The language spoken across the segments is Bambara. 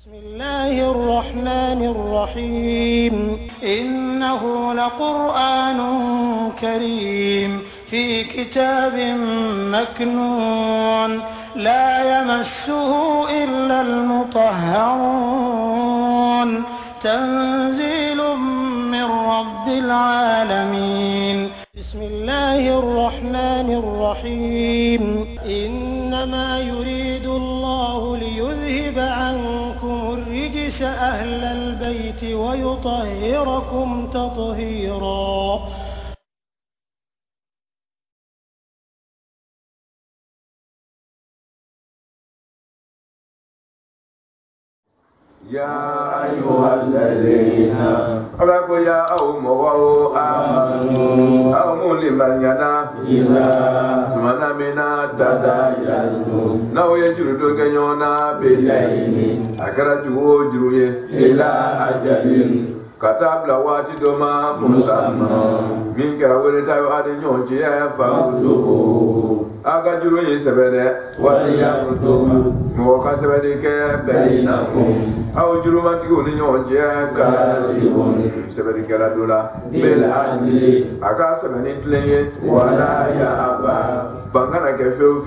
بسم الله الرحمن الرحيم إنه لقرآن كريم في كتاب مكنون لا يمسه إلا المطهرون تنزيل من رب العالمين بسم الله الرحمن الرحيم إنما يريد الله ليذهب عنكم الرجس أهل البيت ويطهركم تطهيرا. يا أيها الذين آمنوا يا أوم لمن ينا إذا سمعنا منا تداينتم ناو يجرو تغنيونا بدين أكرجو جروي إلى أجل كتاب لواتي دوما مسمى من كراولي تايو أدي نيوجي فاكتبو aga juru yi sebede wali ya kutuba mo ka sebede ke bainakum aw juru mati ko ni nyonje ka tibun sebede ke la dola bil adli aga sebede tleye wala ya aba bangana ke feu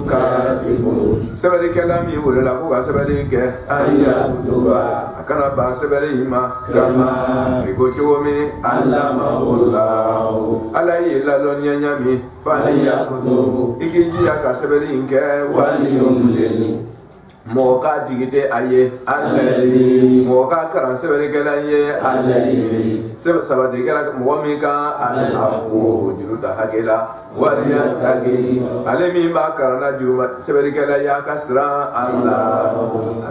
ka tibun sebede ke la mi wala ko ka sebede ke aya kutuba akana ba sebede ima kama iko chomi allama allah alayi la lo nyanyami fali ya kutubu ikiji ya kasebeli nke wali yomleni moka digite aye alali moka karan sebeli kala ye alali sabati kala muwamika alabu juruta hakela wali yatagi alemi ba karana juruma sebeli kala ya kasra allah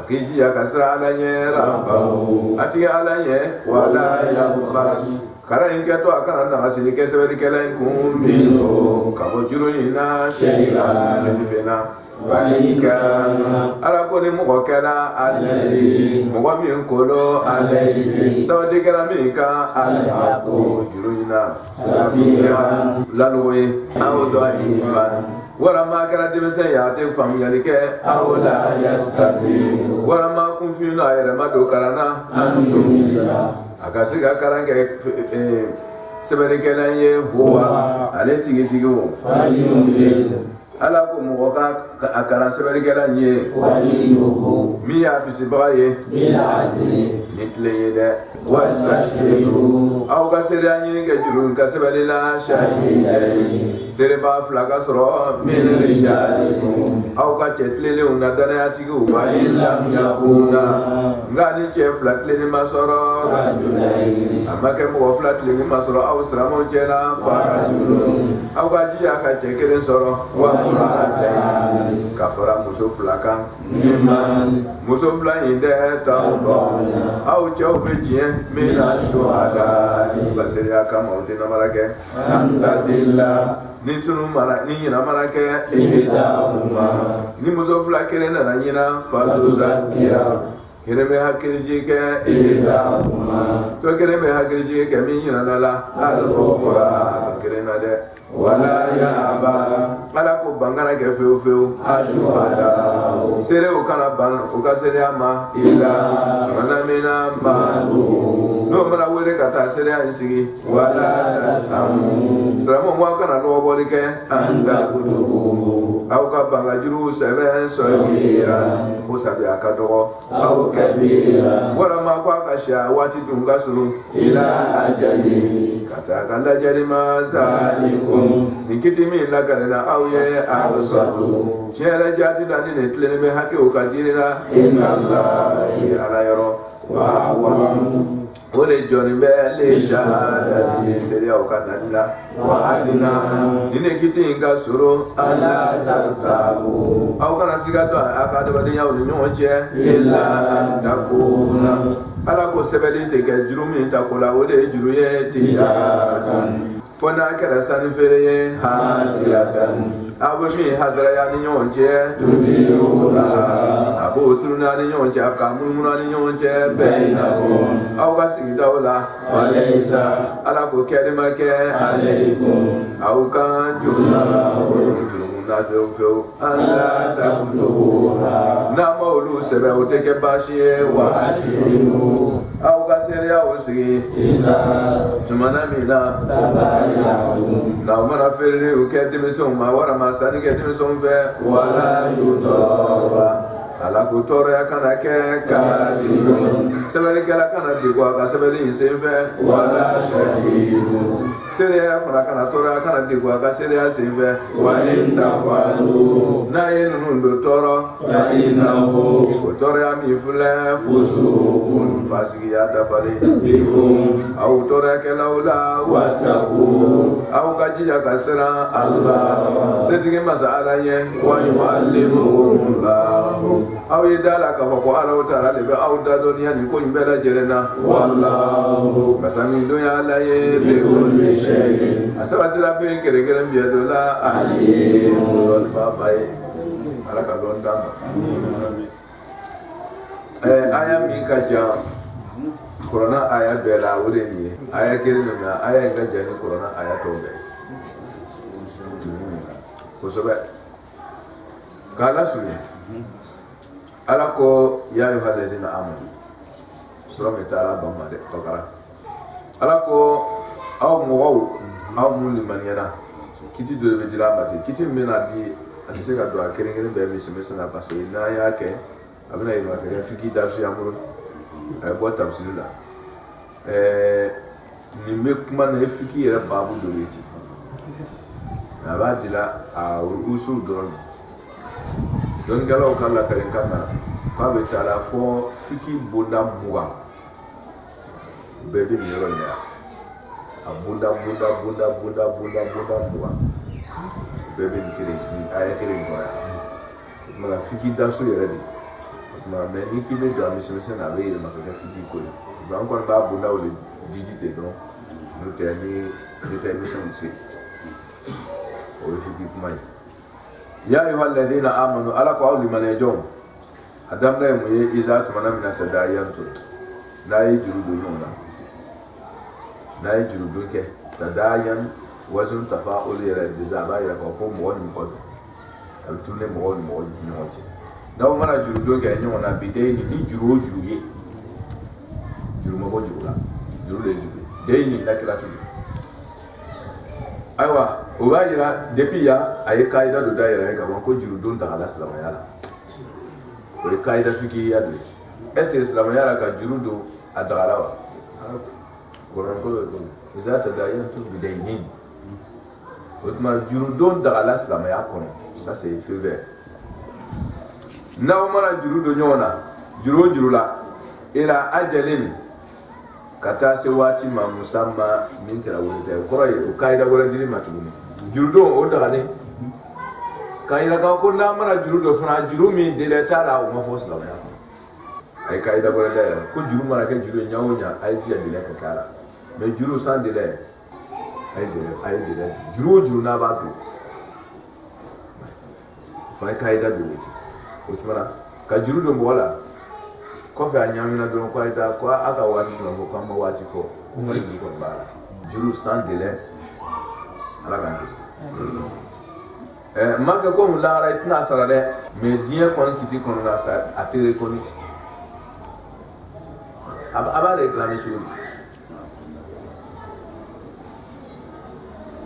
akiji ya kasra alanye rabbahu atiga alanye wala yabukhas kara inke to akana na asili kesebeli kala inkum bino kabo juro ina sheila fenifena walika ala ko ni mo kala alai mo wa mi nkolo alai sawati kala mi ka alai ko juro ina safiya lalwe awdo ifan wala ma kala dimse ya te fam yalike awla yastati wala ma kun fi na yere ma do karana andumila akasiga karange sebere kala ye huwa ale tigi wo ala ko mo ka akara sebere kala ye mi ya bisiba ye nitle ye de wastashhidu aw ka sere anyi ke juru ka sebere la shahidai sere ba flaga soro min rijalikum aw ka chetlele una dana tigi wa illa yakuna ngani che flatle ni masoro rajulaini amake mo flatle ni masoro aw sramo chela farajulun aw ka jiya ka chekelen soro wa murataini kafara muso flaka mimman muso flani de tawba aw chaw bejien mina shuhada basiri aka mauti na marake antadilla ni tunu mara ni nyina marake ihidahuma ni muso flakere na nyina fatuzakira kereme hakiriji ke ihidahuma to kereme hakiriji ke mi nyina nala al-ukhra to kerena de wala ya aba ala ko bangana ke feu ashuhada sere o kana ban o ka sere ama ila mana mina malu no mara were kata sere ansigi wala tasamu sramo mo kana lo bolike anda kutubu au ka banga juru sebe soira musabi akadogo au kabira wala ma kwa kasha wati tunga suru ila ajali kata kanda jari mazalikum nikiti mi la kana au ye absatu chere jati dani ne tlene me hake o kadirira inna allahi ala yaro wa wole joni be le shahadati seri o kanadila wa atina ine kiti inga suru ala tartabu au kana sigado akade badi yawo nyonje illa takuna ala ko sebeli te ke jurumi takola wole juruye tijaratan fona kala sani fere hadiratan abu mi hadra ya ni nyonje tudiruna abu turuna ni nyonje akamuna ni nyonje bainakum aw gasida wala falaysa ala ko kalima ke alaykum aw kan juna na feo alla taktubuha na mawlu sebe o teke bashiye wa ashiru au kasere ya osi iza tumana mina tabayatu na mara fere o kedi mison ma wara masani kedi mison fe wala yudara ala ko toro ya kana ke kati sebeli kala kana digwa ka sebeli insembe wala shahidu sere ya fara kana toro ya kana digwa ka sere ya sembe walin tafalu na yenu ndo toro fa inahu ko toro ya mi fule fusukun fasigi ya dafale bikum au toro ya kelaula wataku au kajija kasera Allah setike masala ye wa yuallimuhum Allah aw yedala ka ko ala taala le be aw da doniya ni ko imbela jerena wallahu masami dunya la ye be kulli shay asabati la fe kere kere bi dola ali dol babaye ala ka don dama aya mi ka ja corona aya bela wole ni aya kere no ma aya ga ja ni corona aya to be ko so be kala suri alako ya ayuha allazina amanu sura metala bamma de bakara alako aw muwaw aw mulimaniana kiti do be dila mate kiti mena di anse ga do akere ngene be mi semese na passe na ya ke abina ino ka fiki da su yamuru bo tafsirula ni me kuma na fiki yere babu do leti na ba dila a usul don don galaw kala karen kana ka be tala fo fiki bonda muga bebe mi yoro nya abunda bunda muga bebe ni kire ni aya kire ngoya mala fiki daso yere di ma me ni kibe da mi semese na be ma ka fiki ko ni ba encore ba bunda o le digite don no tani de tani semese o fiki kuma ya ayuha alladhina amanu ala qawli man yajum adamna mu iza tumana min tadayantu la yajiru yuna la yajiru ke tadayan wazun tafa'ul ila bizaba ila ko mo woni ko am tunne mo woni nyoje na mara juru ke nyona bideni ni juru ye juru mo juru la juru le juru deini nakila tu aywa obayira depuis ya ay kaida do daira ka ko juru don ta ala salama yala ko kaida fiki ya do ese salama yala ka juru do adara wa Quran ko za ta dayantu bidainin otma juru don ta ala salama ya kono ça c'est fait vert na mara juru do nyona juru la ila ajalin kata se wati ma musamma min kira woni tay ko kaida wala diri matuluni jurudo o daga ne kaida ka ko na mara jurudo fana juru min dele tara o ma fos la ya ay kaida wala da ko juru mara ke juru nyaawo nya ay dia dele ka kala mais juru sans dele ay dele juru na ba do fa kaida do witi o tmara ka jurudo wala kofi anyamina don ko ita ko aka wati don ko kama wati fo kuma ni ko bala juru sans délai ala kan maka ko mu lara itna sarale me diye kon kiti kon na sa atire koni aba réclamer tout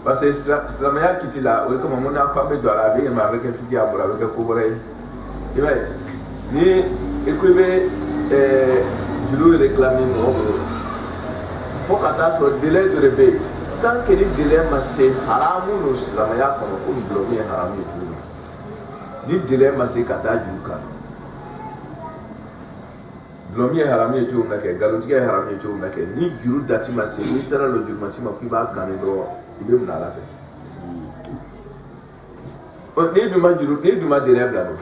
parce que islamia kiti la o ko mo na ko be do ala be ma avec fiki abura avec ko bore ni ekobe juru réclamer mo faut qu'ata sur délai de rebe tant que le délai ma c'est haramu no islamia kono ko islomi haramu yetu ni délai ma c'est kata juka lomi haramu yetu na ke galonti haramu yetu na ke ni juru dati ma c'est ni tara lo juru ma ti ma ku ba kan do ibe mu na la fe o ni duma juru ni duma délai bla do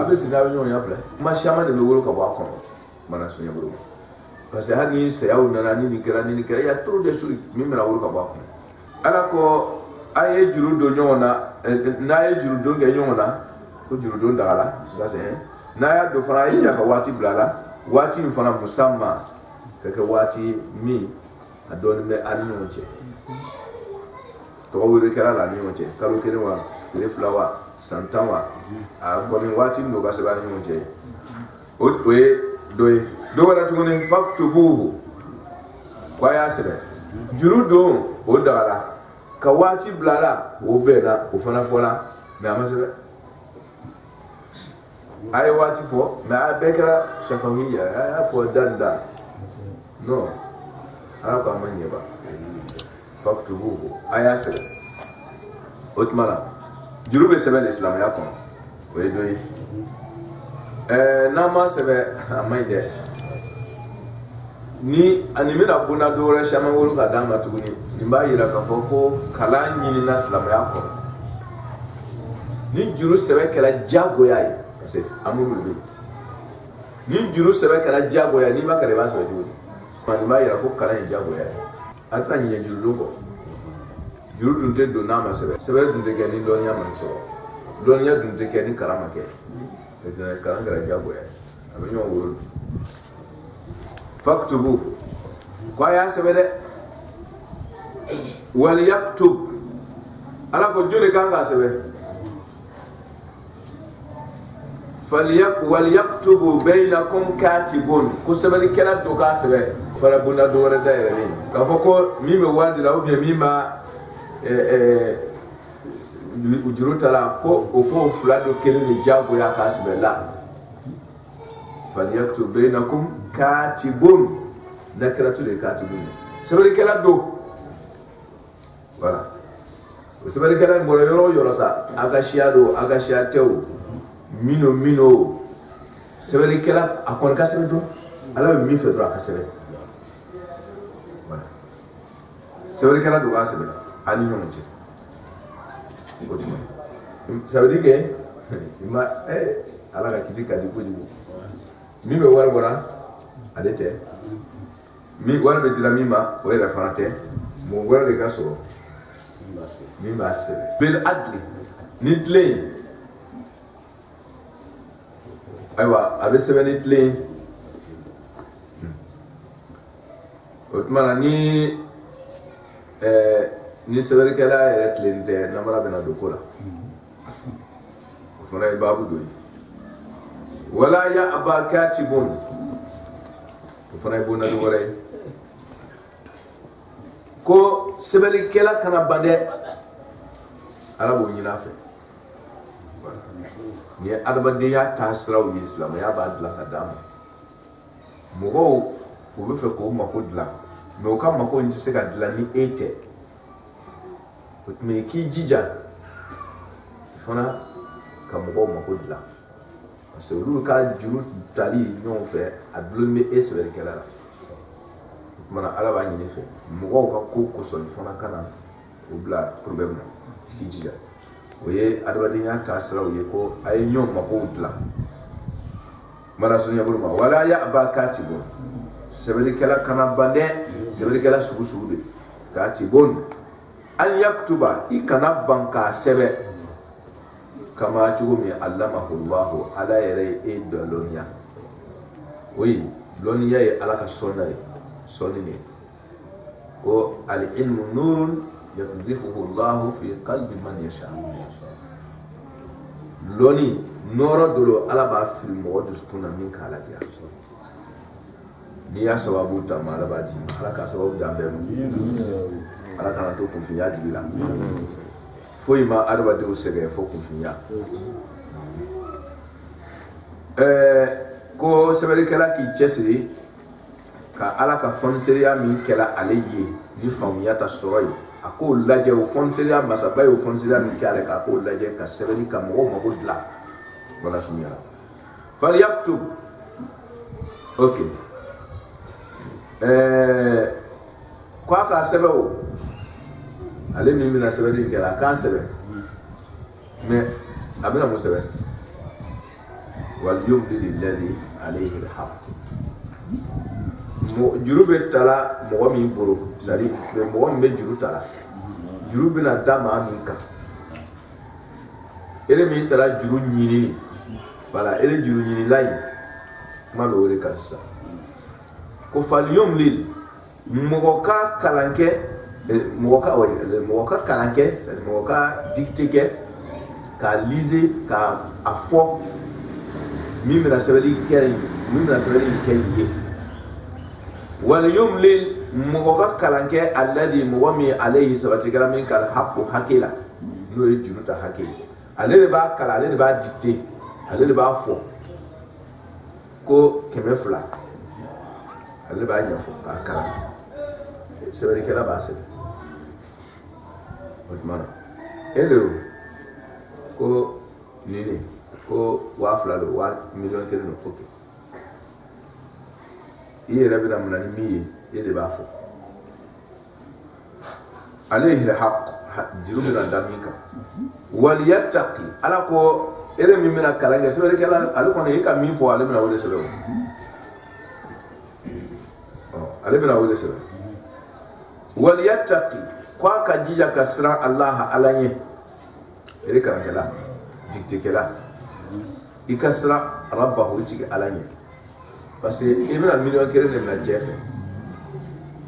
abe sina nyo ya fle ma shama de lowolo ka ba kono mana sunya buru parce que hani se yawo na ni kira ya trop de suri mi mera wolo ka ba kono ala ko aye juru do nyona na ye juru do ge nyona ko juru do ndala ça c'est na ya do fara yi ka wati blala wati mi fana musamma ke wati mi adon me an nyonche to wolo kala la nyonche kalo kene wa tele flawa santawa a gomi wati ndo ga sabani mo je o ye do wala tuguni faktubuhu kwa ya sebe juru do o dara ka wati blala o bena o fana fola me amasebe ay wati fo ma bekra shafawiyya ya fo danda no ala ka manye ba faktubuhu aya sebe otmala juru be sebe l'islam ya kon o ye do nama sebe amaide ni animina buna dore shama wolu ka dama tuguni nimba yira ka foko kala nyini na islam ya ko ni juru sebe kala jago yayi parce amuru be ni juru sebe kala jago yayi ni makare ba sebe tuguni mani ba yira ko kala jago yayi ata nye juru ko juru dunte do nama sebe dunte ke ni lonya man so lonya dunte ke ni karama ke ete karanga jago yayi abanyo wolu faktubu kwa ya sebede wal yaktub ala ko jure kanga sebe wal yaktubu bainakum katibun ko sebede kala do ka sebe fara buna do re da re ka foko mi me wadi la obi mi ma ujuru tala ko o fo fulado kele ni jago ya ka sebe la fal yaktub bainakum katibun nakiratu de katibun sebeli kala do voilà sebeli kala ngoro yoro sa agashia tew mino sebeli kala akon ka sebe do ala mi fe do akasebe voilà sebeli kala do ka sebe ani nyon nche sebeli ke ima ala ka kiti kadi ko jibu mi be wara adete mi wala be dira mima o era farate mo wala de gaso mi basse bil adli nitle aywa abe sebe nitle otmana ni sebe kala era tlente namara bena dokola fona babu doyi wala ya aba katibun fana bona do wala ko sebeli kela kana bande ala bo nyina fe ni adabade ya tasraw islam ya ba dla kadam mogo ko be fe ko mako dla no kam mako nti se ga dla ni ete me ki jija fana kam mogo mako dla parce que lu ka juru tali ñon fe adul me esbel kala mana ala ba ñini fe mo ka ko so fona kana o bla problème na ki jija oye adabadi nya tasra oye ko ay ñom mako dla mara sunya burma wala ya abakatibun sebeli kala kana bande sebeli kala sugu de katibun an yaktuba ikana banka sebe kama chugumi allamahu Allah ala yare do lonya oui lonya ye ala ka sonare sonine ko al ilmu nurun yadhifuhu Allah fi qalbi man yasha loni noro dolo ala ba fil modus kuna min kala ja ni ya sababu ta mala ba di ala ka sababu dambe ala kana to ko fi ya dibila foi ma arba de usege fo kufinya ko sebeli kala ki chesiri ka ala ka fonseria min kala aleye ni famuya ta soroy ako laje o fonseria masabay o fonseria min kala ka ko laje ka sebeli ka mo godla wala sunya fal yaktub okay kwa ka sebelo ale min mina sebeli kala ka sebe mais abina mo sebe wal yumli lilladhi alayhi alhaq mo jurube tala mo mi buru sari be mo me juru tala jurube na dama min ka ele mi tala juru nyini ni wala ele juru nyini lay ma lo wele kasa ko fal yumli mo ka kalanke mo ka kalanke c'est mo ka dicté k'a liser k'a fɔ min bɛna sɛbɛnni kɛ ye wal yumlil mɔgɔ ka kalan kɛ alladhi mɔgɔ min alayhi sabatikɛla min ka hakɛ la n'o ye juru ta hakɛ ye ale de b'a kalan ale de b'a dicter ale de b'a fɔ ko 200 ale de b'a ɲɛfɔ k'a kalan sɛbɛnnikɛla b'a sɛbɛn o tuma na e de ko nin ko 2000 don $1,000,000 don ok i yɛrɛ bɛna mina ni min ye e de b'a fɔ alayhi alhaq juru bɛna da min kan waliyattaqi ala ko ere min bɛna kalan kɛ sɛbɛnnikɛla ale kɔni e ka min fɔ ale bɛna o de sɛbɛn ale bɛna o de sɛbɛn waliyattaqi ko a ka jija ka siran Allah ala ɲɛ ere kalankɛla dictekɛla i ka siran rabbahu tigi ala ɲɛ parce que i bɛna $1,000,000 de minɛ cɛ fɛ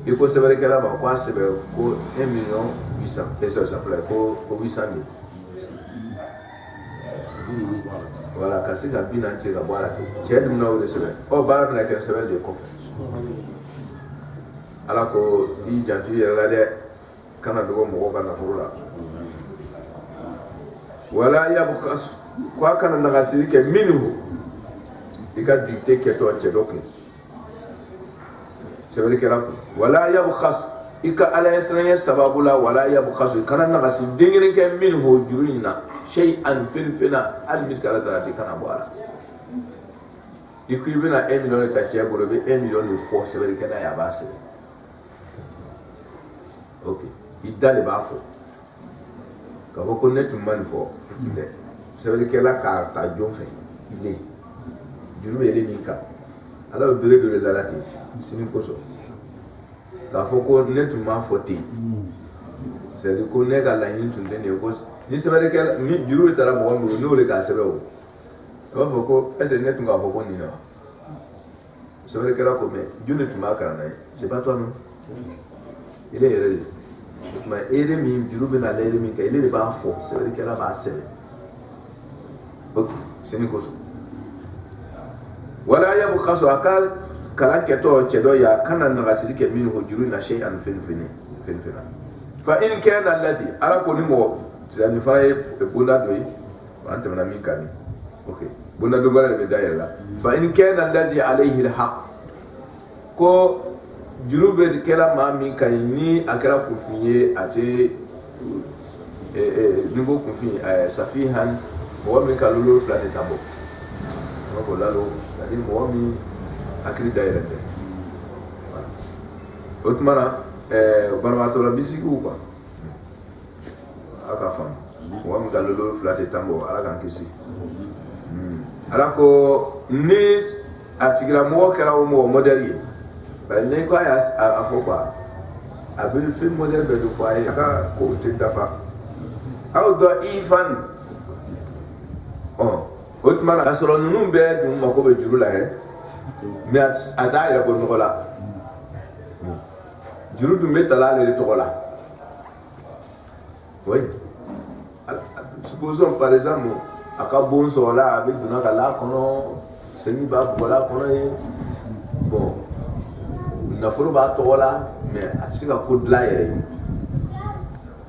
i ko sɛbɛnnikɛla ma ko a sɛbɛn ko 1,800,000 ko 800,000 voilà ka se ka 40 ka bɔ a la ten cɛ dun bɛna o de sɛbɛn baara bɛna kɛ sɛbɛn de kɔfɛ ala ko i janto i yɛrɛ la dɛ kana dogo mɔgɔw ka nafolo la wala yabqas ko a kana nagasiri kɛ minhu i ka dicté kɛtɔ cɛ dɔ kun sɛbɛnnikɛla kun wala yabqas i ka ala ɲɛsiranya sababu la wala yabqas i kana nagasi den kelen kɛ minhu juru in na shay'an fɛn hali miskala zarati kana bɔ a la i ko i bɛna 1,000,000 ta cɛ bolo i bɛ 1,000,000 de fɔ sɛbɛnnikɛla ye a b'a sɛbɛn ok i da de b'a fɔ k'a fɔ ko ne tun ma nin fɔ dɛ sɛbɛnnikɛla k'a ta jɔn fɛ ile juru bɛ ele min kan ala y'o bere dɔ de la ten sini kosɔn k'a fɔ ko ne tun m'a fɔ ten c'est à dire ko ne ka laɲini tun tɛ nin ye ko ni sɛbɛnnikɛla ni juru bɛ taara mɔgɔ min bolo n'o de k'a sɛbɛn o a b'a fɔ ko est ce que ne tun k'a fɔ ko nin na sɛbɛnnikɛla ko mais joli tun b'a kalan n'a ye c'est pas toi non ele yɛrɛ de mais ere min juru bɛ na ale ere min kɛ ele de b'a fɔ sɛbɛnnikɛla b'a sɛbɛn ok sini kosɔn wala yabqasu a ka kalan kɛtɔ cɛ dɔ ye a kana nagasiri kɛ minhu juru na shay'an fɛn fa in kana alladhi ala ko ni mɔgɔ nin fana ye bonda dɔ ye an tɛmɛna min kan ok bonda dɔ wɛrɛ de bɛ da yɛrɛ la fa in kana alladhi alayhi alhaq ko juru bɛ kɛra maa min kan ni a kɛra kunfin ye a tɛ ni ko kunfin safihan mɔgɔ min ka lolo 2 tɛ taa bɔ ko lalo c'est-à-dire mɔgɔ min hakili da yɛlɛ tɛ o tuma na banabaatɔ la bisikiw quoi a ka faamu mɔgɔ min ka lolo 2 tɛ tan bɔ ala k'an kisi ala ko ni a tigilamɔgɔ kɛra o mɔgɔ modèle ye bari ni ko a y'a fɔ quoi a bɛ fɛn modèle bɛɛ de fɔ a ye a ka ko tɛ dafa aw dɔ ifan o tuma na k'a sɔrɔ ninnu bɛɛ dun mako bɛ juru la yɛ mais a t'a yɛrɛ bɔ nɔgɔ la juru dun bɛ tala ale de tɔgɔ la oui supposons par exemple a ka bon sɔrɔ la a bɛ donna ka la kɔnɔ sɛni b'a bugɔ la kɔnɔ ye bon nafolo b'a tɔgɔ la mais a tɛ se ka ko dilan yɛrɛ ye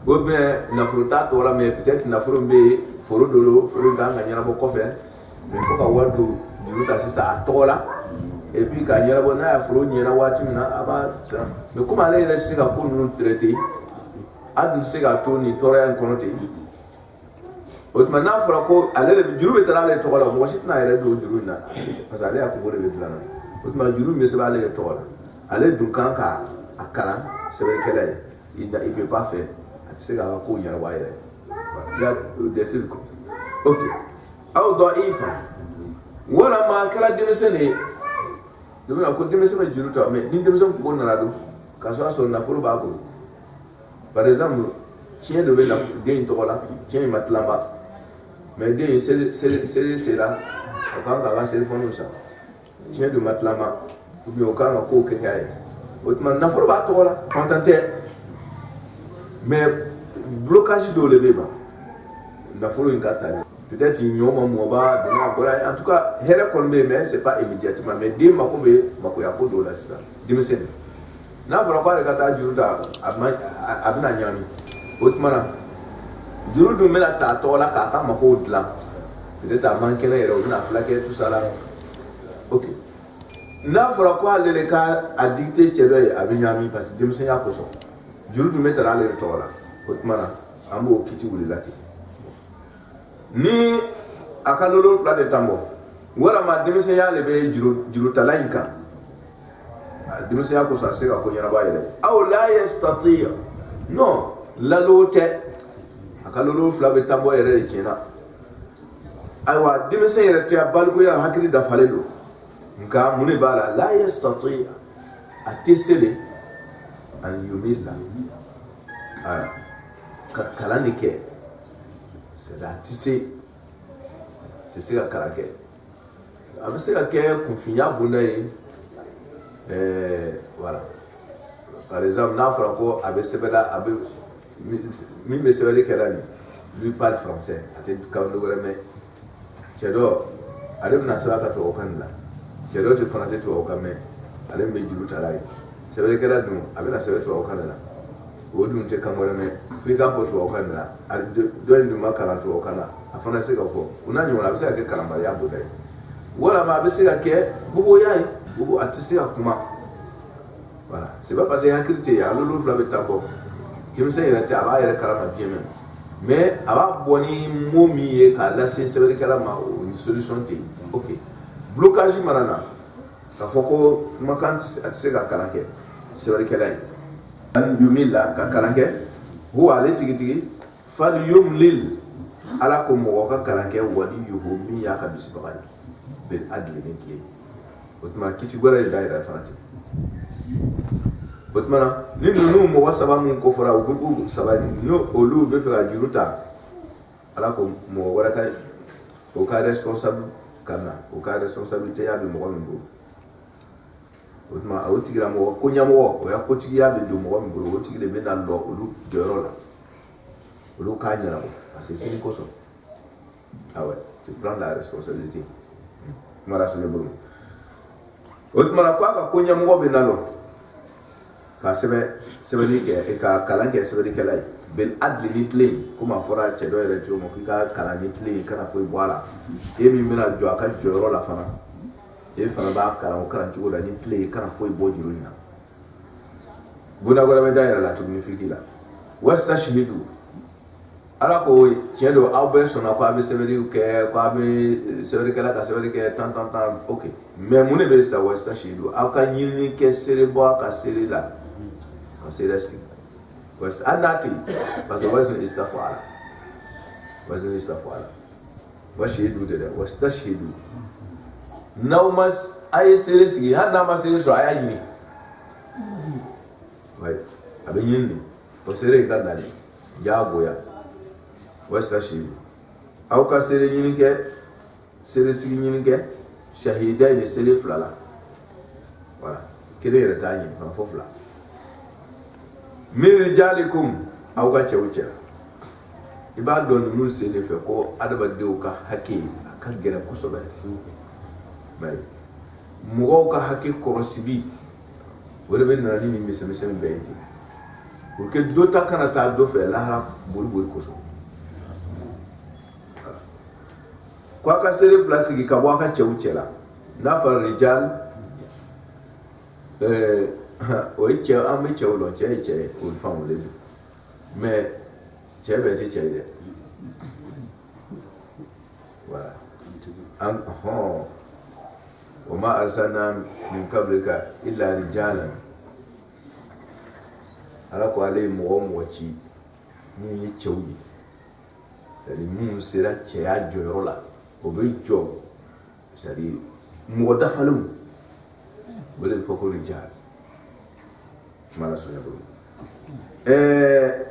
ou bien nafolo t'a tɔgɔ la mais peut-être nafolo bɛ foro dɔ lo foro kan ka ɲɛnabɔ kɔfɛ mais fo ka wari don juru ta sisan a tɔgɔ la et puis ka ɲɛnabɔ n'a y'a foro ɲɛna waati min na a b'a siran mais comme ale yɛrɛ tɛ se ka ko ninnu traiter a dun tɛ se k'a to nin tɔɔrɔya in kɔnɔ ten o tuma n'a fɔra ko ale de juru bɛ taa ale tɔgɔ la mɔgɔ si tɛna yɛrɛ don juru in na parce que ale y'a kungo de bɛ dilan na o tuma juru bɛ sɛbɛn ale de tɔgɔ la ale dun kan ka a kalan sɛbɛnnikɛla ye il ne peut pas faire a tɛ se k'a ka kow ɲɛnabɔ a yɛrɛ ye il y a des circuits ok aw dɔ ifa walama kɛra denmisɛnnin ye dɔnku ko denmisɛn bɛ juru ta mais ni denmisɛn kungo nana don k'a sɔrɔ nafolo b'a bolo par exemple tiɲɛ dɔ bɛ den in tɔgɔ la tiɲɛ in ma tilanba mais den in seli sera o kan k'a ka selifɔniw san tiɲɛ dɔ ma tilanba ou bien o kan ka kow kɛ k'a ye o tuma nafolo b'a tɔgɔ la fantan tɛ mais blocage dɔw de bɛ yen nafolo in ka tali peut-être il y a un mois, en tout cas, mais c'est pas immédiatement, mais dis ma ko do la ça. Dis-moi c'est. Na fara kwa kata juruta abna nyami. Otmana. Jurutu mena ta tola kata mako dlan. Peut-être avant qu'elle ait na flaquer tout ça là. OK. Na fara kwa le ka addicté tebe abinyami parce que dis-moi ya ko so. Jurutu metara le tola. Otmana ambo kiti wuli lati. Ni akalolo fla de tambo wala ma demise ya lebe juru talaika demise ya ko sa se ka ko nyana ba yele aw la yastati non la lote akalolo fla be tambo yere de kina aywa demise yere te balko ya hakili da falelo nka muni bala la yastati atisele an yumilla kalanike c'est tissé ka karake avec ce que confinya bonai voilà par exemple na franco avec sebela avec mi me sebela kelani lui parle français ate quand le mais kedo ale na sala ka to okanla kedo te fanate to okame ale me julu talai sebela kelani avec na sebela to okanla wodun te kamore me frika fo to okanla do ndu makala to okana afana se ka fo unanyi wala bisa ke kalamba ya bodai wala ma bisa ke bubo yayi bubo atisi akuma voilà c'est pas parce que hakilité ya lolu fla be tambo kimse ira ta ba ira kalama bien même mais aba boni momi e ka la se be kalama une solution te OK blocage marana ka foko makanti atisi ka kalanke se be kalai an yumilla ka kalanke huwa le tigitigi fal yumlil ala ko mo ka kalanke wali yuhumi ya ka bisbali bil adli min kile otma kiti gore daira fanati otma ni nunu mo wasaba mun ko fara gugu sabani no olu be fera juruta ala ko mo wara ka o ka responsable kana o ka responsabilité ya be mo min bo otma a otigira mo ko nyamo o ya ko tigiya be do mo min bo o tigire be nan do olu dero la olu ka nyara bo parce que c'est une cause. Ah ouais, tu prends la responsabilité. Mara sur le boulot. Autrement, quoi que konya mo benalo. Ka sebe ni ke e ka kalanke sebe ni kelai. Bel adli litli kuma fora chedo ere tu mo ka kalanke litli kana foi boala. E mi mena jo aka joro la fana. E fana ba kala o karanti go da litli kana foi bojirunya. Buna go da medaya la tu ni fikila. Wasta shihidu ala ko tiendo awbe sona ko abe severi ke ko abe severi kala ka severi ke tan OK mais mune be sa wasa shidu aka nyini ke sere bo aka sere la ka sere si was anati parce que was istafala was shidu de was tashidu naumas ay sere si har na ma sere so ay nyini ouais abe nyini ko sere ka dali jagoya wasta shi au ka sere nyini ke sere sigi nyini ke shahida ni sere flala voilà kire reta nyi na fofla min rijalikum au ka chewche ibado ni mun sele fe ko adaba de ka hake aka gere kusobe bai mugo ka hake korosibi wala ben na ni miseme beenti pour que dota kana ta do fe la bul kuso kwa ka sere flasigi ka waka chewchela na fa rijal o che am chewlo che o fam le mais che beti che de voilà an وما أرسلنا من قبلك إلا رجالا ala ko ale mo mochi mu yi chewni c'est mu sera che ya jorola o be jo c'est mo da falum bele foko rijal mala so yabo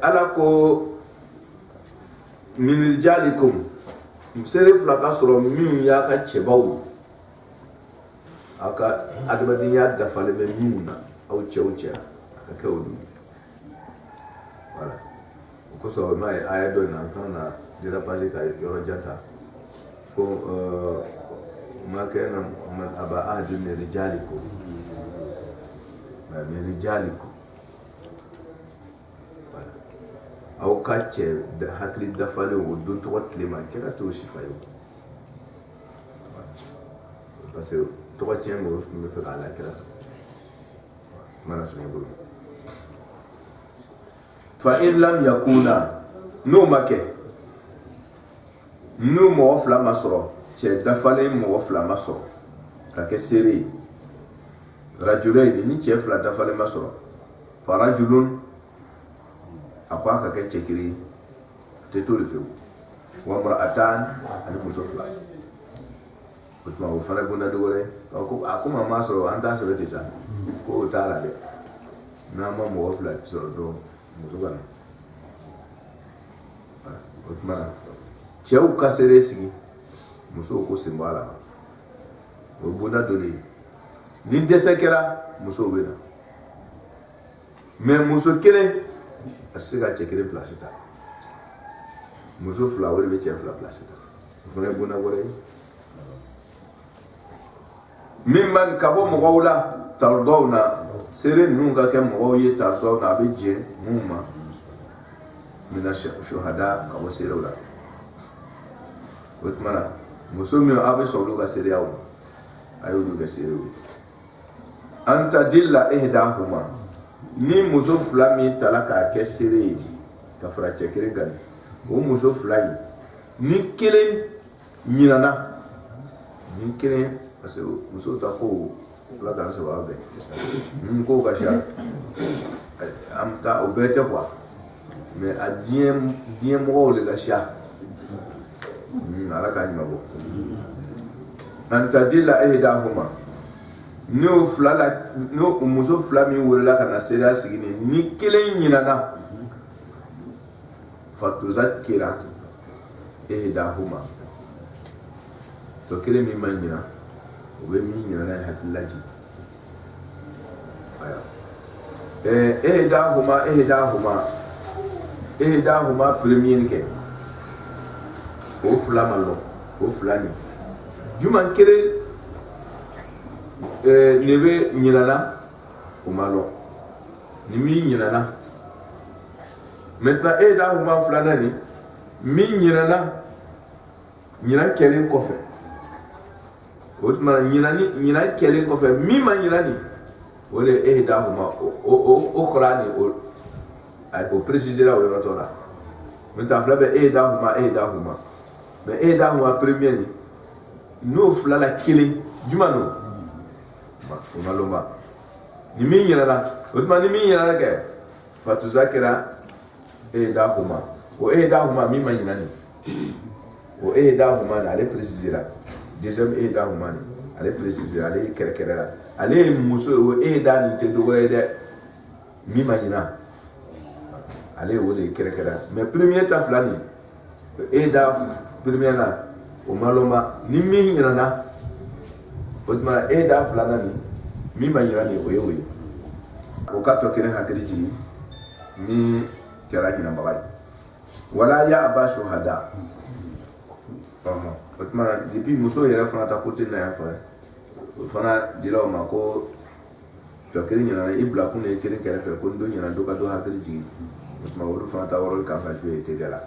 ala ko min rijalikum sere flaka soro min ya ka chebawu aka adabadin ya da falme minuna au chewche aka kawdu voilà ko so mai aya do na kana de la page ka yoro jata ما كان من أبا أحد من رجالكم أو كاتشر هكذا دفعله ودون توت لما كنا توشي فايو بس توت يوم مفك على كذا ما نسمع بقول فإن لم يكون نو مكة نو موفلا مسرو شيء دفعله موفلا مسرو كسيري رجلين نيجي فلا دفعله مسرو فرجلون akwa ka kai cekiri te tole fewu wa mar'atan ani musofla kutma wo fara gunda dogore ko akuma masoro anta so beti sa ko tara de na ma mo ofla so do musoban kutma chew kasere sigi muso ko simbala wo bunda doni ni desekera muso bena mais muso kele asiga cekere place ta muso fla wala be chef la place ta fone buna gore mimman kabo mo wala tardawna sere nunga ke mo ye tardawna be je mumma mina shuhada kabo sere wala wotmana muso mi abe so luga sere yawo ayo luga sere anta dilla ihdahuma ni muso fila min tala k'a kɛ seere ye ka fara cɛ kelen kan o muso fila in ni kelen ɲinana ni kelen parce que muso ta ko fila kan saba bɛɛ ko ka ca an taa o bɛɛ tɛ quoi mais a diɲɛ mɔgɔw de ka ca ala k'a ɲuman bɔ an tadilla ihdahuma no flala no muso fla mi wala kana sera sigini ni kelen nyinana fatuzakira ihdahuma to kelen mi manyina o be mi nyinana hakilaji aya ihdahuma premier ke o fla malo o flani juman kelen ne be nyinana o malo ni mi nyinana maintenant da huma fulana ni mi nyinana nyina kelen kofe o tuma nyina kelen kofe mi ma nyinani wole da huma o khurani o préciser la o rotola maintenant flabe da huma mais da huma premier ni no fulana kelen jumano malumba ni min yirala o tuma ni min yirala ke fatuzakira ihdahuma o ihdahuma min man yinani o ihdahuma na ale précisera deuxième ihdahuma ni ale précisera ale kerekera ale muso o ihdani te dogore de min man yina ale wole kerekera mais premier ta flani ihda premier na o maluma ni min yirana otuma da fulana ni mi ma yira ni oye o ka to kene hakiri jigi mi kera gina bagai wala ya aba shuhada otuma depuis muso yera fana ta côté na ya fana dilo ma ko to kene nyana ibla ko ne kene kera fe ko ndo nyana do ka do hakiri jigi otuma wolu fana ta woro ka fa jouer te dela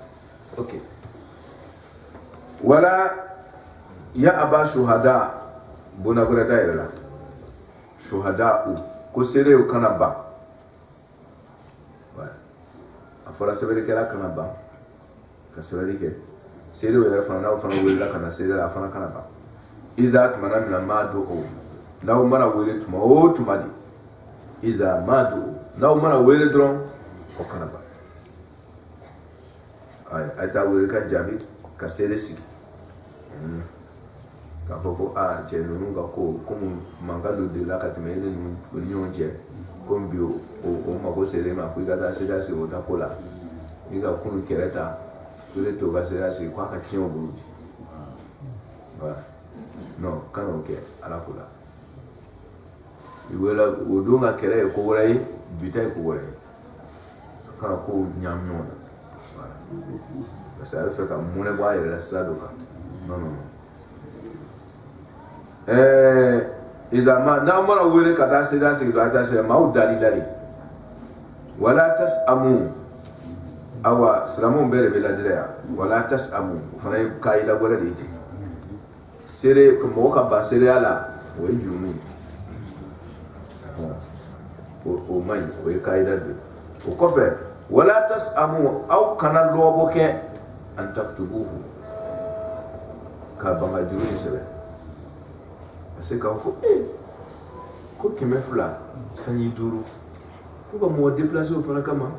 OK wala ya aba shuhada bona gura daire la shuhada ko sere o kana ba wala afara sebere kala kana ba ka sebere ke sere o ya fana na fana wele la kana sere la fana kana ba izat manam na madu o na o mara wele tuma o tuma di iza madu na o mara wele dron o kana ba ay ta wele ka jabi ka sere si ka foko a je nunu ga ko comme mangalo de la katemele nu nyonje comme bio o ma ko sele ma ku ga da se da se o da kola iga kunu kereta tule to ga se da se kwa ka tiens o buru voilà non kana o ke ala kola iwela o do nga kere ko wora yi bitay ko wora kana ko nyam nyona voilà parce que ça fait ka mone ba yere la sa do ka non إذا ما نامر ويل كذا سيدا سيدا تاسع ما هو دليل ولا تسأموا أو سلامون بير بلادريا ولا تسأموا فناي كايدا ولا ديتي سيري كموكا باسيري على ويجومي وماي ويكايدا دي وكفى ولا تسأموا أو كان لوبوك أن تكتبوه كابا جوري سبب parce que ko kɛmɛ fila sanji duuru ko ka mɔgɔ déplacé o fana kama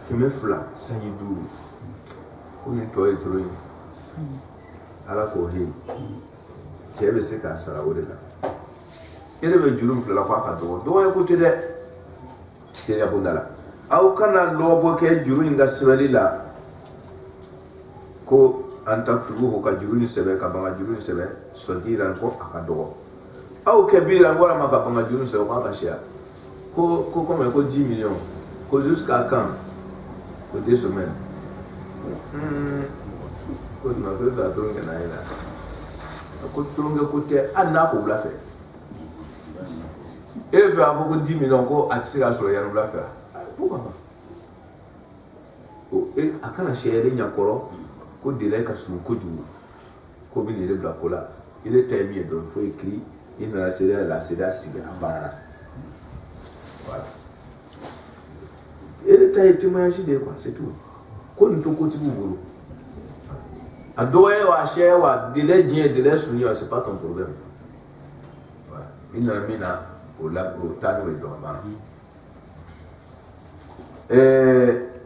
kɛmɛ fila sanji duuru ko nin tɔ ye toro ye ala k'o he cɛ bɛ se k'a sara o de la e de bɛ juru min filɛ la ko a ka dɔgɔ dɔgɔya ko tɛ dɛ cɛ yabonda la aw kana lɔbɔ kɛ juru in ka sɛbɛnni la ko an taktubuhu ka juru ni sɛbɛn ka banga juru ni sɛbɛn sagiran ko a ka dɔgɔ aw kabiran walama ka banga juru ni sɛbɛn ko a ka siya ko comme ko 10 millions ko jusqu'à quand ko 2 semaines ko na ko da tronge na ila ko tronge ko tɛ an n'a ko wula fɛ e fɛ a fɔ ko 10 millions ko a tɛ se ka sɔrɔ yan wula fɛ pourquoi pas o a kana siya yɛrɛ ɲakɔrɔ ko délai ka sun kojugu ko bi nire bila ko la ile time ye don fo écrit il na sera la sera siga bara voilà ile tay témoignage de quoi c'est tout ko nto ko ti bubulu a doye wa she wa délai dien délai sun yo c'est pas ton problème voilà ina mina o la o tanu e do ba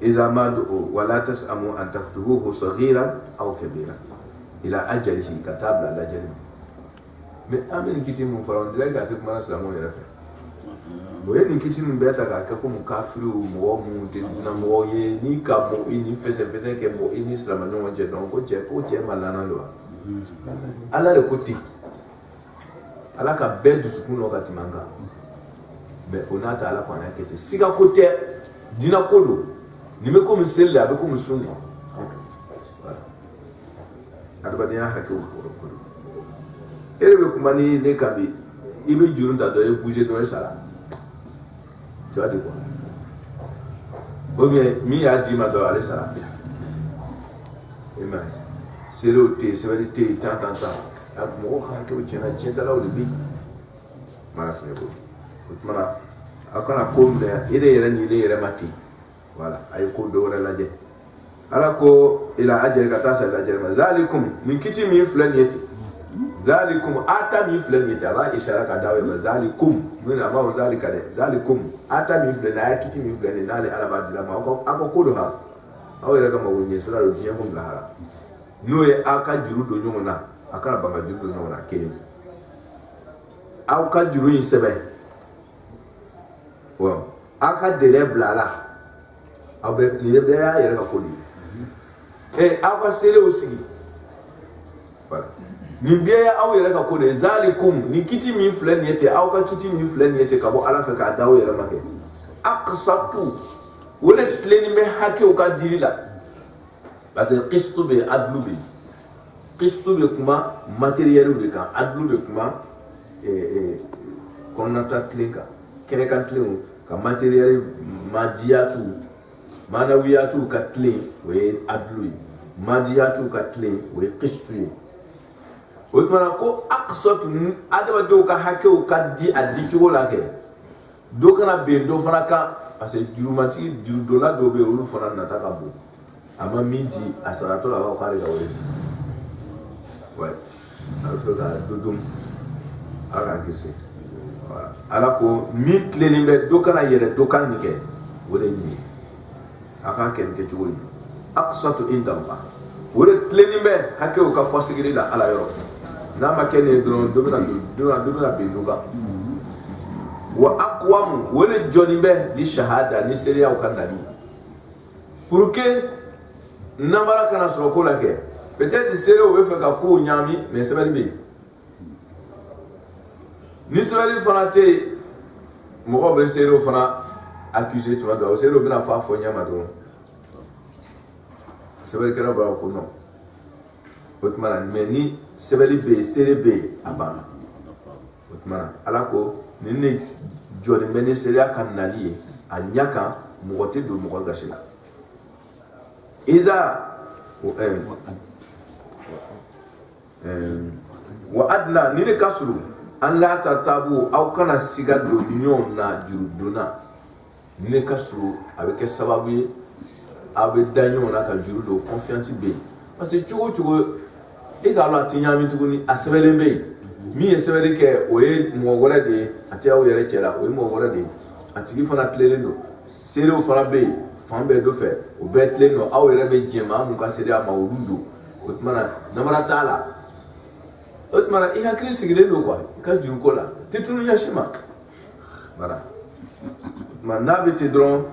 إذا ما دعوا ولا تسأموا أن تكتبوه صغيرا أو كبيرا إلى أجله كتاب لا أجل من أمين كتير من فرعون دلائل قاتل ما نسلمون يرفع وين كتير من بيتك كم كافر ومو تنزنا مو يني كمو إني فسر كمو إني سلامون وجدون كوجه مالنا لوا على الكوتي على كبد سكون وقت مانغا بقولنا تعالى قانا كتير سيكا كوتي دينا كودو ni me comme celle là comme sunni voilà adabaniya hakku ko erebe kuma ni ne kabi ibe jurun ta do e bouger do sala tu vois de quoi ou bien mi a dit ma do aller sala et mais c'est le thé c'est le thé tant a mo hakku tiena la o bi mara fune ko mana akana ko de ire yere ni ire mati voilà ay ko do wala je ala ko ila ajal ka tasa da jarma zalikum min kiti mi fulan yati zalikum ata mi fulan yati ba ishara ka dawo ba zalikum min amma zalika de zalikum ata mi fulan ay kiti mi fulan na le ala ba dila ma ko do ha aw ira ka ma wonye sura do jiyan ko ngahara no ye aka juru do nyona aka ba ga juru do nyona kene aw ka juru yin sebe wa aka dele blala abe ni le bya yere ka kodi aka sere aussi voilà ni bya aw yere ka kodi zalikum ni kiti mi fulan yete aw ka kiti mi fulan yete ka bo ala fe ka dawo yere make aqsatu wala tleni me hakke o ka dirila parce que qistu bi adlu bi qistu bi kuma matériel de kan adlu bi kuma konnata tlinka kene kan tlin ka matériel majiyatu manawiyatu ka tlin we adlu majiyatu ka tlin we qistu o mana ko aqsatu adama do ka hakke o ka di adi jola ke do kana be do fana ka parce que jurumati juru dola do be olu fana nata ka bo ama miji asarato la wa kare ga wori ouais alfa ga dudum ala kisi ala ko mi tlelimbe do kana yere do kan nike wori ni aka ken ke jugol aqsatu inda Allah wori tlelimbe hakke o ka posigiri la ala yoro na ma ken e do na be luka wa aqwam wala jonimbe li shahada ni seria o kandani pour que nambara kana so ko la ke peut-être seria o be fe ka ko nyami mais c'est bali ni seria fanate mo ko be seria fana accusé tu vois do seria be na fa fo nyama do c'est bali kana ba ko non otmana meni sebeli be serebe abana otmana alako ni joni meni seria kanali anyaka mugoti do mugo gashila iza wa adna ni kasuru an la tartabu aw kana siga do nyon na juruduna ni kasuru avec sababu abe danyo na ka jurudo confiance be parce que chugo e ga lo atinyami tuguni asebele be mi esebele ke oye mo gore de atia o yere chela oye mo gore de atigi fana tlelendo sere o fana be fambe do fe o betle no aw yere be jema mu ka sere ama odudo otmana namara tala otmana i hakri sigire do kwa ka juru kola titunu yashima bara manabe te dron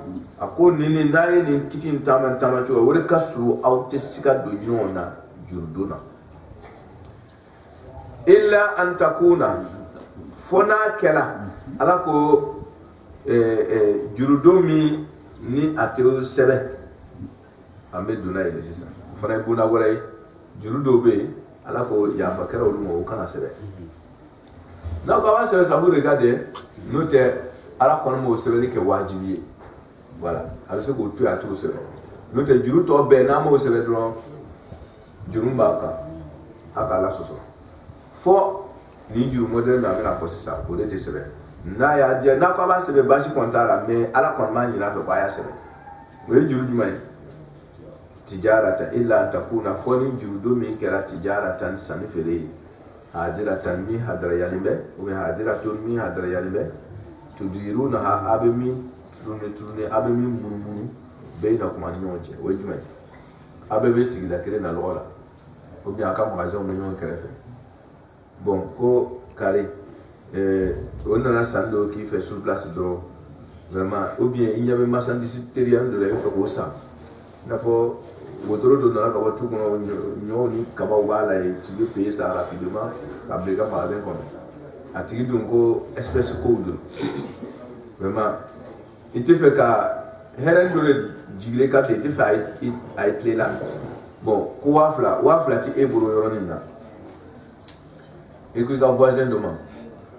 ako nini naye ni kitin tama chuo wore kasru aw te siga do nyona jurduna illa an takuna fona kela alako jurdomi ni ateo sebe ambe duna ile sisa fona buna gore jurdo be alako ya fakara olumo kana sebe na ko wa sebe sabu regarder note ala kono mo sebe ni ke wajibi voilà avec ce que tu as tout sebe note juru to be na mo sebe dron juru mbaka aka la soso fo ni juru moderne na la force ça pour être sebe na ya dia na ko ba sebe ba shi kontala mais ala kono ma nyina fe ba ya sebe we juru jumai tijarata illa takuna foni jurudo min kera tijaratan sanifere hadiratan mi hadra yalimbe o hadiratun mi hadra yalimbe tudiruna ha abemi turune abemi murumuru bainakum an yonje wajuma abebe sigida kere na lola o bi aka magasin mo nyon kerefe bon ko kare on na sando qui fait sur place do vraiment ou bien il y avait marchandise terrienne de la fait ko ça na fo wotoro do na ka watu ko nyoni kaba wala et tu peux payer ça rapidement après ka magasin comme atigi donc espèce code vraiment il te fait ka heren do jigle ka te fait ay tlela bon ko wafla ti eburo yoronina et que ka voisin de moi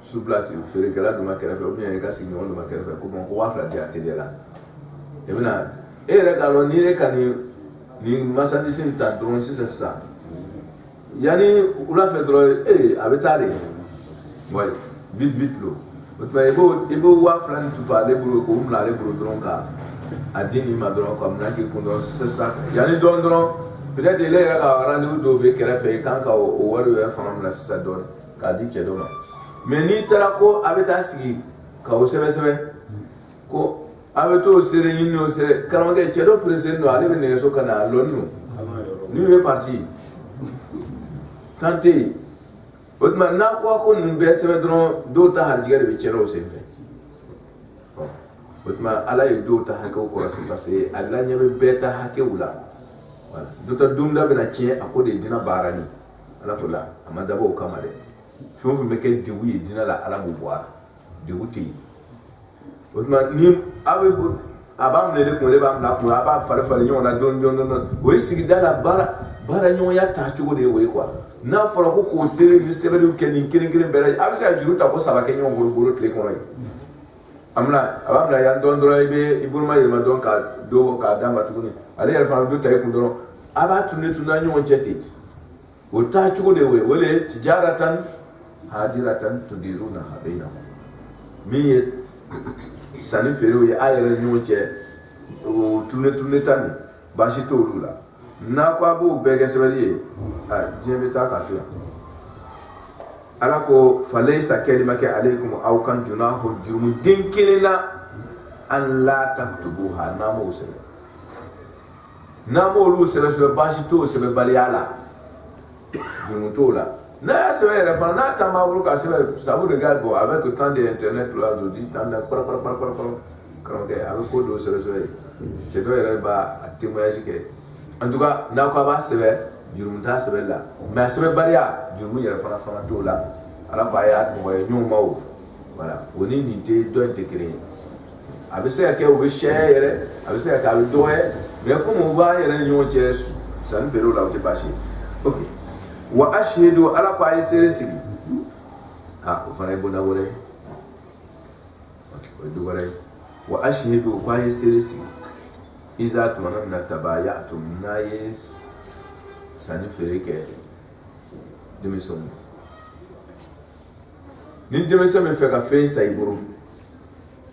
sur place il ferait que là de ma kerefe ou bien ka signon de ma kerefe ko bon ko wafla ti atelier là et maintenant et regalo ni le kani ni marchandise ni ta drone c'est ça yani ula fait drone abetare ouais vite lo mais ebo wafla ni tu fa le buro ko umla le buro drone ka adini ma drone comme na ki kundo c'est ça yani drone peut-être il est rendez-vous do kerefe kan ka o waru ya fam na ça donne ka di ke do mais ni tara ko abeta sigi ka o sebe ko abeto sere yinno sere karamage kedo president no ale ne so kana lonno ni est parti tanté otma na ko nbe sebe dron do ta harjigere be chero semfe otma ala e do ta hako ko rasul passé alla nyabe beta hake wula voilà do ta dumda bena tie akode dina barani ala ko la amada bo kamale fofu meke diwi dina la ala bo boa diwuti otma ni abe abam le ko le bam la ko aba fare nyon na don we sigida la bara nyon ya ta chugo de we kwa na fara ko sere ni sebe lu ken kirin bere abisa juru ta ko saba ke nyon goro tle ko noy amla abam la ya don be ibulma yirma don ka do ka dama tuguni ale ya fa do tay ko don aba tuna nyon cheti o ta chugo de we wele tijaratan hadiratan tudiruna habaina mi sani fere ya ayere nyonche o tune tani bashi to lula na kwa bu bege sebeli jembe ta ka tu alako falaysa kalimaka alaykum aw kan junahu jurum dinkilina an la taktubuha namo sebe namo lu sebe bashi to sebe baliala jurum to la na sebe ya fa na tamaburu ka sebe sabu de galbo avec tant d'internet là aujourd'hui tant de par quand avec ko do sebe c'est do era ba témoignage ke en tout cas na ko ba sebe jurum ta sebe la mais sebe baria jurum ya fa to la ala ba ya mo ya nyum mawo voilà oni ni te do intégrer abise ya ke o be share abise ya ka be do mais comme on va yere nyum che ça ne fait la o te bashi OK wa ashhadu ala ko ay sere sigi o fana bona wore o du wore wa ashhadu ko ay sere sigi iza tumanna tabayatum nayes sani fereke demission ni demission me fe ka fe sa iburu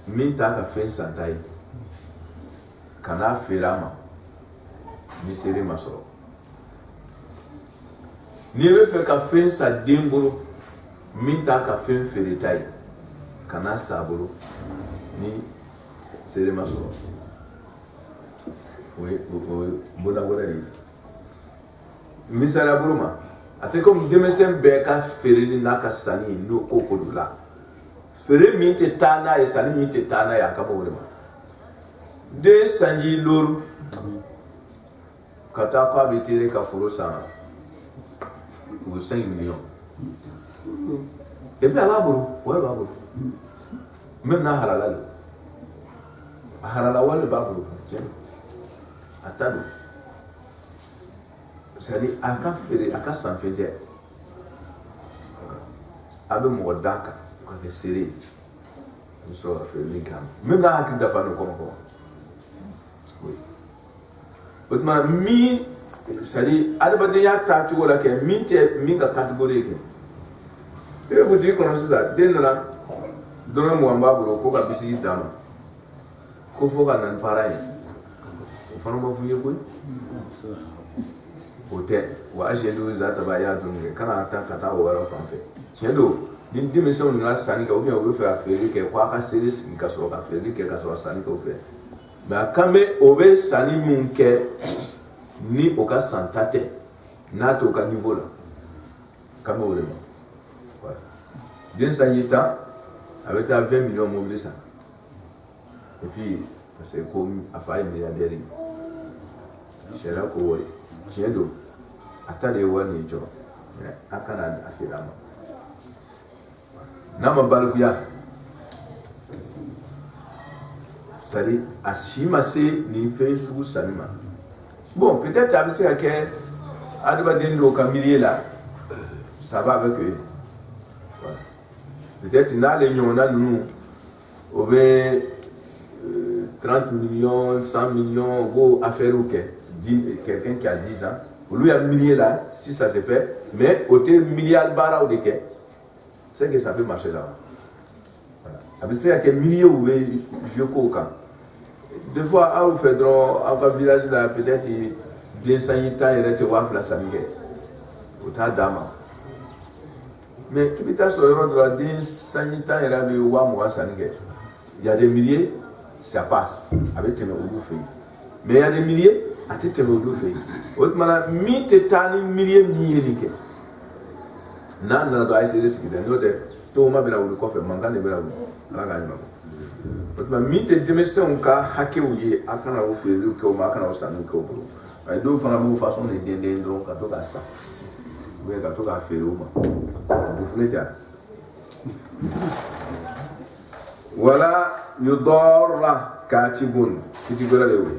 min ta ka fe sa tai kana firama ni sere masoro ni be fe ka fe sa demburu min ta ka fe fere tai kana saburu ni sere masoro oui bona wala ni misala buruma ate comme demesen be ka fere ni naka sani no kokodula fere min te tana e sani min te tana ya kama wala de sanji lor kata kwa bitire ka furo sa ou 5 millions et puis ababuru wala baburu même na halala wala baburu atado c'est-à-dire aka fere aka sanfede abe mo daka ko ke sere so affaire linkam même na hakki dafa no ko oui autrement mi c'est-à-dire adaba de ya ta tu wala ke min ka catégorie ke e vous dire comment ça denna dona mo amba bro ko ka bisi dama ko fo ka nan paray o fana mo fuye ko hotel wa ashhadu za tabayatun kana ta kata wala fanfe chendo ni dimission na sani ka obi o fe aferi ke kwa ka series ni ka so ka aferi ke ka so sani ka o fe ma kame obe sani munke ni o ka santate na to ka niveau là kame o le voilà din sanita avec ta 20 millions mobiliser ça et puis parce que comme affaire milliardaire chez la ko chendo atade wani jo akana afirama nama balkuya sari ashima se ni fe su sanima bon peut-être abise que adaba dendo kamilier là ça va avec eux voilà. Peut-être na les nyona nous obe 30 millions 100 millions go affaire ou quelqu'un qui a 10 ans, pour lui, il y a milliers là, si ça se fait, mais au milliard bara ou de quai, c'est que ça peut marcher là. Voilà. Il y a quelques milliers où je coca. Des fois, à vous faire un village là, peut-être 200 ans, il y a des wafs la samige. Pour ta dame. Mais tu peux sur le road de la 200 ans, il y a des wafs samige. Il y a des milliers, ça passe avec tes filles. Mais il y a des milliers, à tes filles. Autrement, mi te tani milliers milliers. Nan na do ay sere sikida no de to ma bela wulu ko fe manga ne bela wulu ala ga nyama autrement mi te demission ka hake wuye akana wo fe lu ko ma akana wo sanu ko bulu ay do fana mo façon de dende ndo ka to ka sa we ka to ka fe lu ma du fneta wala yudarra katibun kitibula lewe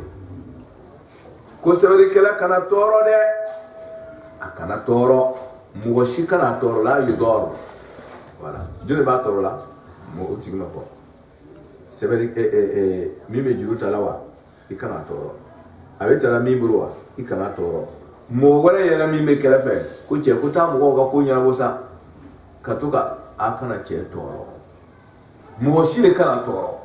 ko sewri kala kana toro de akana toro Mouachi kana toro là il dort voilà Dieu ne va toro là mo otigna ko c'est vrai mimi juruta lawa ikana toro avec la mibroa ikana toro mo wala yera mimi kala fe ko che ko ta mo ko ko nyana bosa katuka akana che toro Mouachi le kana toro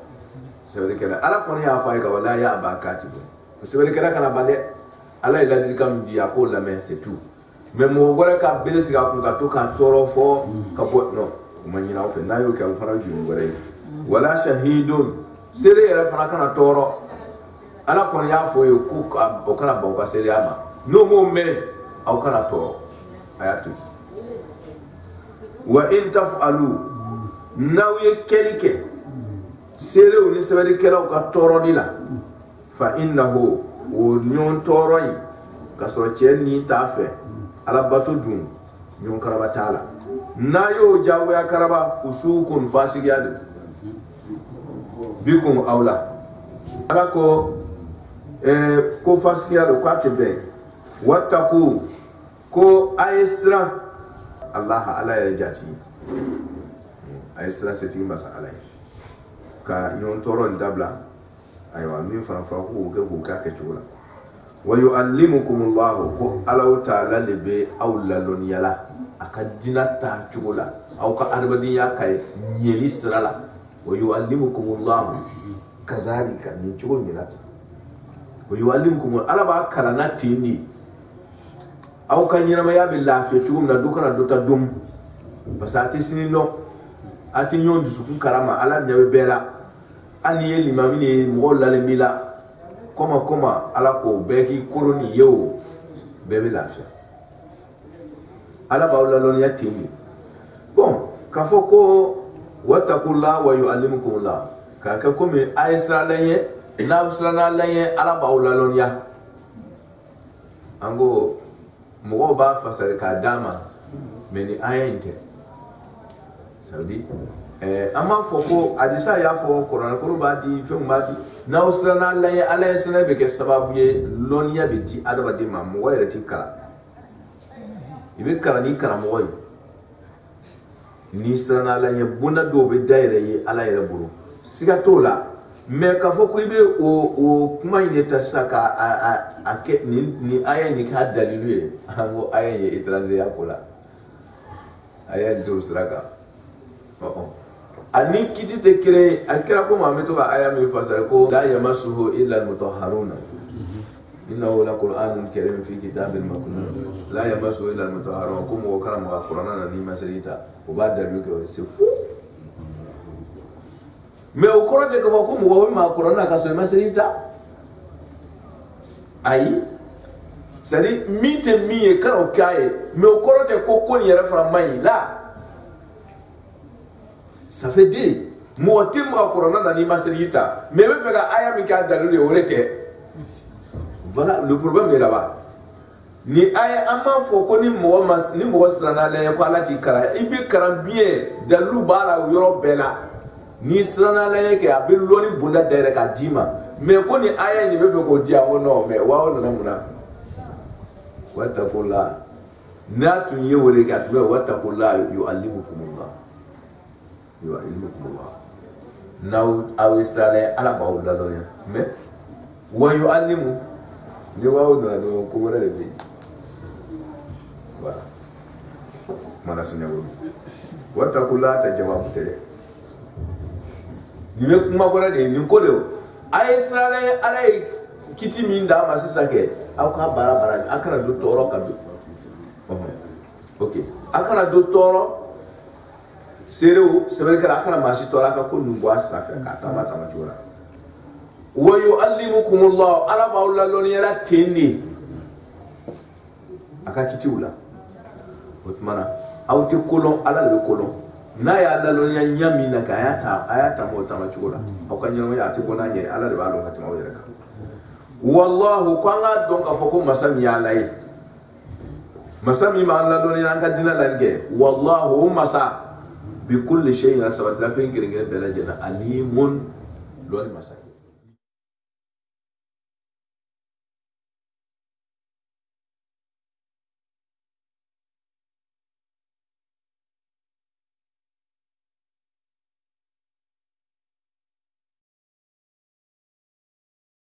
c'est vrai que ala ko ya fa ga wala ya ba katibu c'est vrai que kana bande ala il a dit comme dit ko la main c'est tout. Mais mo gore ka belesi ka kun ka to ka toro fo ka bo no manyina ofe na yo ka fara juni gore wala shahidun sere era fara kana toro ala kon ya fo yo ku o kana ba ka sere ama no mo me au kana toro ayatu wa in taf'alu nawiye kelike sere o ni sebe kera ka toro dila fa innahu o nyon toro yi ka so chen ni tafe ala bato dun nyon karaba tala na yo jawo ya karaba fusukun fasigiyade bikum aula ala ko ko fasigiyade ko atebe wattaku ko ayesra Allah ala ya jati ayesra seti masa ala ka nyon toron dabla aywa mi fara ko ga ka chula wa yuallimukumullahu ko Allah ta'ala lebe awlalon yala akadina ta chula au ka arbadiya kai nyeli sirala wa yuallimukumullahu kazalika min chugo nyelata wa yuallimukum ala ba kalana tini au kan yina ma ya billahi chugum na dukana dota dum basati sinino ati nyon dusu kun karama ala nyabe bela ani ye limami ni mo la le mila koma ala ko beki koroni yo bebe lafia ala ba wala lon ya tini bon kafoko wattaqulla wa yuallimukumullah kaka komi aisra lanye na usrana lanye ala ba wala lon ya ango mo ba fasare ka dama meni ayente saudi ama foko adisa ya fo korona ko ba di fe madi na usrana lanye ala yesna be ke sababu ye lon ya be di adaba de mam wo yere tikara ibe kara ni kara mo woy ni srana lanye buna do be daire ye ala yere buru siga tola me ka foko ibe o kuma ine tasaka a ke ni aya ni ka dalilu ye ango aya ye itranze ya kola aya do sraka ani kiti te kire akira ko mameto ka aya mi fasara ko la yamassuhu illa almutahharuna innahu laqur'anun karim fi kitabin maknun la yamassuhu illa almutahharun kum wa karam wa qur'ana ni masalita o ba dalilu ko c'est fou mais au korote ko ko mo ma qur'ana ka so masalita ayi sadi mite miye karo kaye mais au korote ko ko ni refra mai la ça fait dire mo timma qur'ana ni masalita mais me fega aya mi ka dalilu o rete voilà le problème est là-bas ni aya amma fo ko ni mo srana la ko ala ti kara ibi kara bien dalu bala yoro bela ni srana la ke abil loni bunda dere ka dima mais ko ni aya ni be fe ko dia mo no mais wa wona muna wattaqulla natu yewore ka be wattaqulla yuallimukumullah now awisale ala ba wala do mais wa yuallimu ni wawo na do ko wala be voilà mana sunya wo wattaqulla ta jawabu tele ni me kuma gora de ni ko de ay israele ala kiti min da masisa ke aw ka bara akara do toro ka do okay akara do toro sereu sebelkala akara mashi tora ka kullu wasra fa ka tamata majura wa yuallimukumullah ala bawla lon yara tenni aka kitiula otmana awte kolon ala le kolon na ya ala lon ya nyami na ka ayata mo tamachura akanyama ya tikona nye ala de balo katima wera ka wallahu kwanga donka foko masami ya lai masami ma ala lon ya ngajina lange wallahu masa بكل شيء سبت لا فين كريم بلا جنا عليم لون مسائل